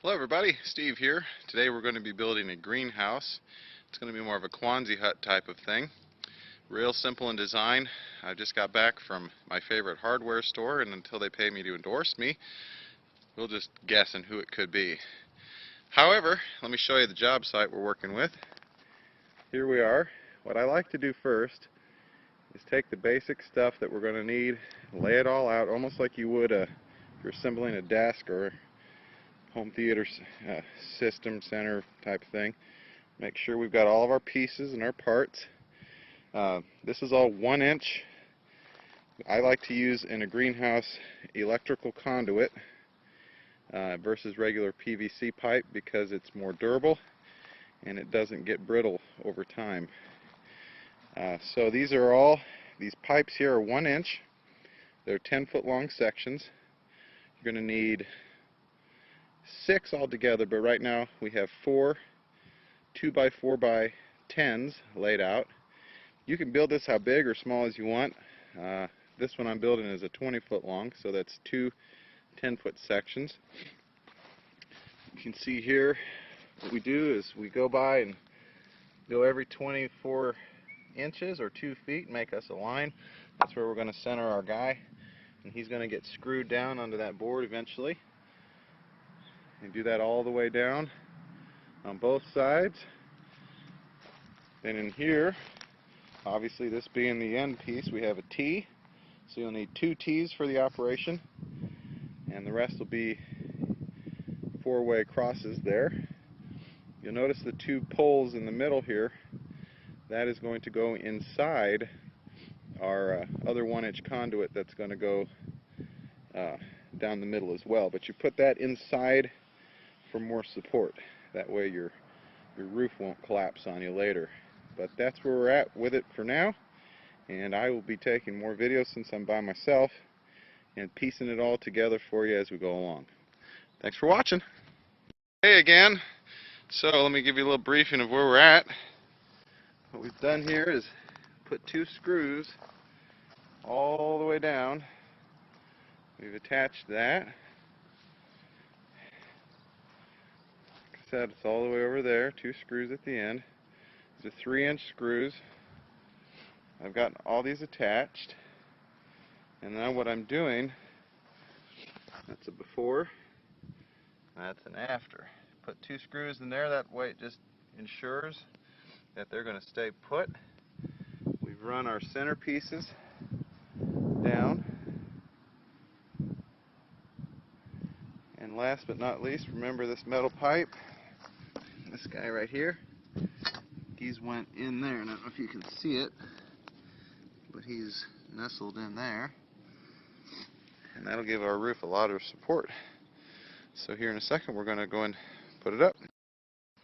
Hello everybody, Steve here. Today we're going to be building a greenhouse. It's going to be more of a Quonset hut type of thing. Real simple in design. I just got back from my favorite hardware store, and until they pay me to endorse me, we'll just guess on who it could be. However, let me show you the job site we're working with. Here we are. What I like to do first is take the basic stuff that we're going to need, lay it all out almost like you would if you're assembling a desk or home theater system center type thing. Make sure we've got all of our pieces and our parts. This is all 1 inch. I like to use in a greenhouse electrical conduit versus regular PVC pipe because it's more durable and it doesn't get brittle over time. So these pipes here are 1 inch. They're 10-foot long sections. You're going to need 6 altogether, but right now we have 4 2x4x10s laid out. You can build this how big or small as you want. This one I'm building is a 20-foot long, so that's 2 10-foot sections. You can see here what we do is we go by and go every 24 inches or 2 feet and make us a line. That's where we're going to center our guy, and he's going to get screwed down onto that board eventually. And do that all the way down on both sides. Then in here, obviously this being the end piece, we have a T. So you'll need 2 T's for the operation, and the rest will be 4-way crosses there. You'll notice the 2 poles in the middle here. That is going to go inside our other 1-inch conduit that's going to go down the middle as well. But you put that inside for more support. That way your roof won't collapse on you later. But that's where we're at with it for now, and I will be taking more videos since I'm by myself and piecing it all together for you as we go along. Thanks for watching. Hey again. So let me give you a little briefing of where we're at. What we've done here is put 2 screws all the way down. We've attached that. It's all the way over there, 2 screws at the end. These are 3-inch screws. I've got all these attached, and now what I'm doing, that's a before, that's an after. Put 2 screws in there, that way it just ensures that they're going to stay put. We've run our center pieces down, and last but not least, remember this metal pipe. This guy right here, he's went in there, and I don't know if you can see it, but he's nestled in there, and that'll give our roof a lot of support. So here in a second we're going to go and put it up.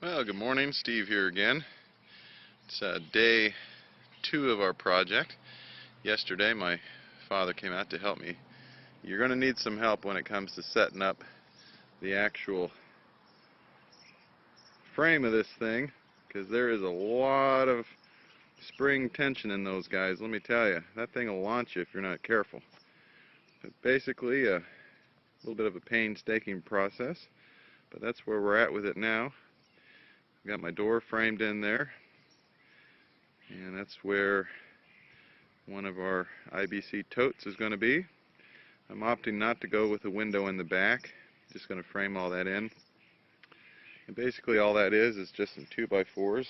Well, good morning, Steve here again. It's day 2 of our project. Yesterday my father came out to help me. You're going to need some help when it comes to setting up the actual frame of this thing, because there is a lot of spring tension in those guys. Let me tell you, that thing will launch you if you're not careful. But basically a little bit of a painstaking process, but that's where we're at with it now. I've got my door framed in there, and that's where one of our IBC totes is going to be. I'm opting not to go with a window in the back, just going to frame all that in. And basically all that is just some 2x4s.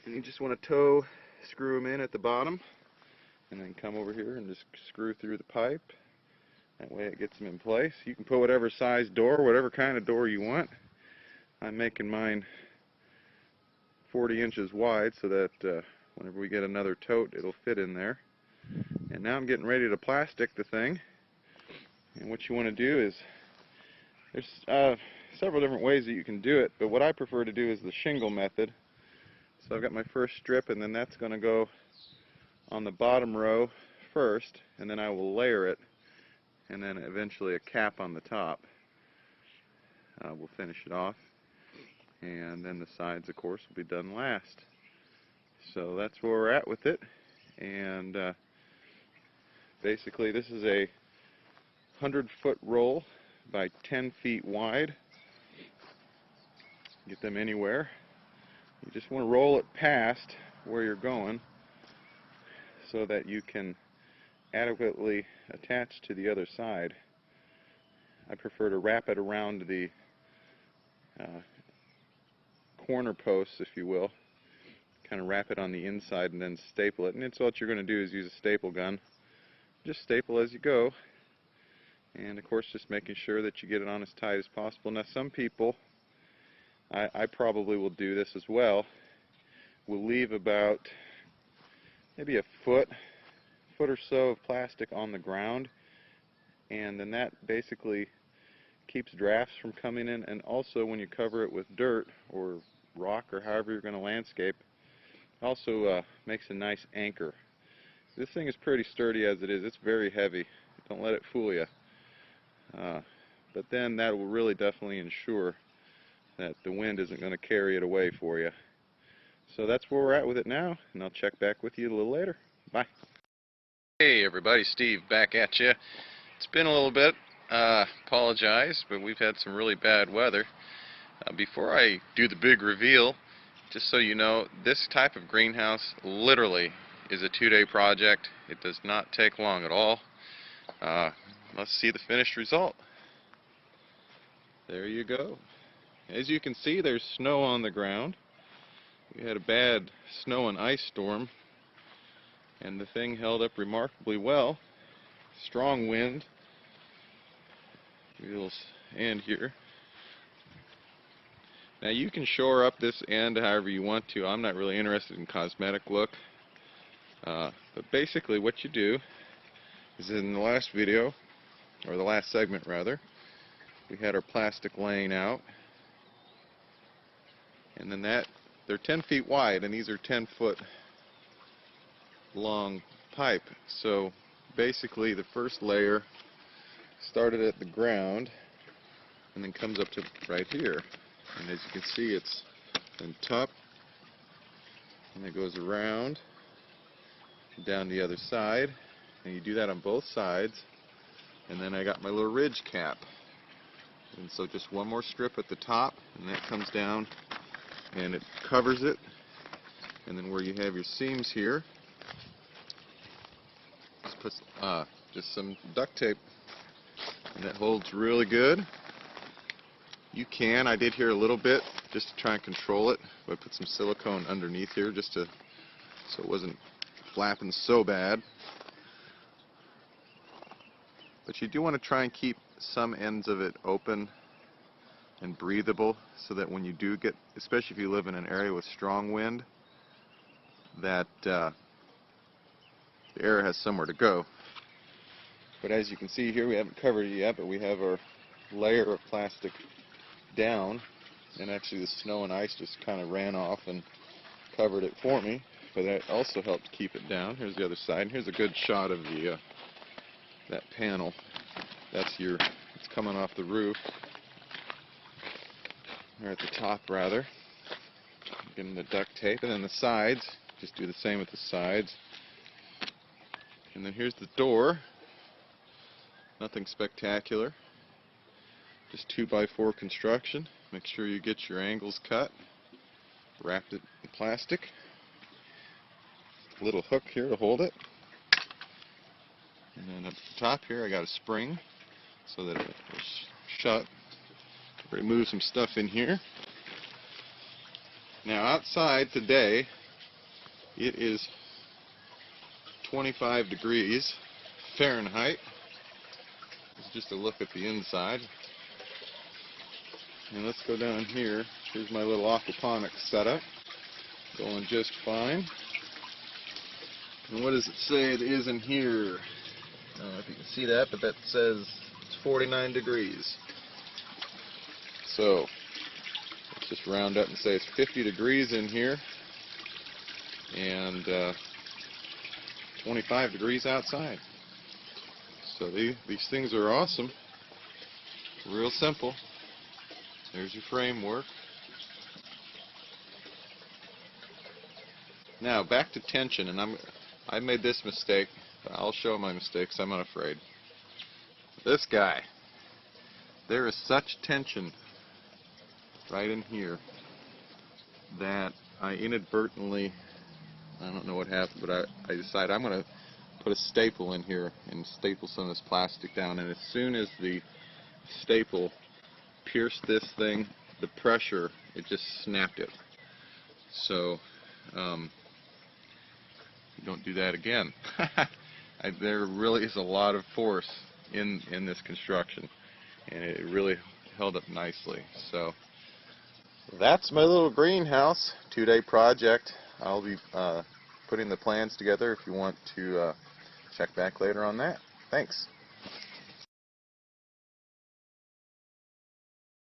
And you just want to toe screw them in at the bottom, and then come over here and just screw through the pipe. That way it gets them in place. You can put whatever size door, whatever kind of door you want. I'm making mine 40 inches wide so that whenever we get another tote, it'll fit in there. And now I'm getting ready to plastic the thing. And what you want to do is, there's several different ways that you can do it, but what I prefer to do is the shingle method. So I've got my first strip, and then that's going to go on the bottom row first, and then I will layer it, and then eventually a cap on the top. We'll finish it off, and then the sides, of course, will be done last. So that's where we're at with it, and basically this is a 100-foot roll by 10 feet wide. Get them anywhere. You just want to roll it past where you're going so that you can adequately attach to the other side. I prefer to wrap it around the corner posts, if you will. Kind of wrap it on the inside and then staple it. And it's what you're going to do is use a staple gun. Just staple as you go. And of course just making sure that you get it on as tight as possible. Now some people, I probably will do this as well, will leave about maybe a foot or so of plastic on the ground, and then that basically keeps drafts from coming in, and also when you cover it with dirt or rock or however you're going to landscape, also makes a nice anchor. This thing is pretty sturdy as it is. It's very heavy. Don't let it fool you. But then that will really definitely ensure that the wind isn't going to carry it away for you. So that's where we're at with it now, and I'll check back with you a little later. Bye. Hey everybody, Steve back at you. It's been a little bit, apologize, but we've had some really bad weather. Before I do the big reveal, just so you know, this type of greenhouse literally is a 2-day project. It does not take long at all. Let's see the finished result. There you go. As you can see, there's snow on the ground. We had a bad snow and ice storm, and the thing held up remarkably well. Strong wind. We'll end here. Now you can shore up this end however you want to. I'm not really interested in cosmetic look. But basically what you do is, in the last video, or the last segment rather, we had our plastic laying out. And then they're 10 feet wide, and these are 10-foot long pipe. So basically the first layer started at the ground and then comes up to right here. And as you can see, it's in top, and it goes around down the other side, and you do that on both sides. And then I got my little ridge cap, and so just one more strip at the top, and that comes down and it covers it. And then where you have your seams here, just put just some duct tape, and that holds really good. You can, I did here a little bit just to try and control it, but I put some silicone underneath here just so it wasn't flapping so bad. But you do want to try and keep some ends of it open and breathable, so that when you do get, especially if you live in an area with strong wind, that the air has somewhere to go. But as you can see here, we haven't covered it yet, but we have our layer of plastic down, and actually the snow and ice just kind of ran off and covered it for me, but that also helped keep it down. Here's the other side, and here's a good shot of the that panel. It's coming off the roof, or at the top rather. Getting the duct tape, and then the sides, just do the same with the sides. And then here's the door. Nothing spectacular, just 2x4 construction. Make sure you get your angles cut. Wrapped it in plastic. Little hook here to hold it. And then up the top here I got a spring so that it will shut. Remove some stuff in here. Now outside today it is 25 degrees Fahrenheit. It's just a look at the inside. And let's go down here. Here's my little aquaponics setup. Going just fine. And what does it say it is in here? I don't know if you can see that, but that says it's 49 degrees. So let's just round up and say it's 50 degrees in here, and 25 degrees outside. So these things are awesome. Real simple. There's your framework. Now back to tension, and I made this mistake, but I'll show my mistakes. I'm not afraid. This guy. there is such tension right in here that I inadvertently, I don't know what happened, but I decided I'm going to put a staple in here and staple some of this plastic down, and as soon as the staple pierced this thing, the pressure, it just snapped it. So don't do that again. There really is a lot of force in this construction, and it really held up nicely. So that's my little greenhouse 2-day project. I'll be putting the plans together if you want to check back later on that. Thanks.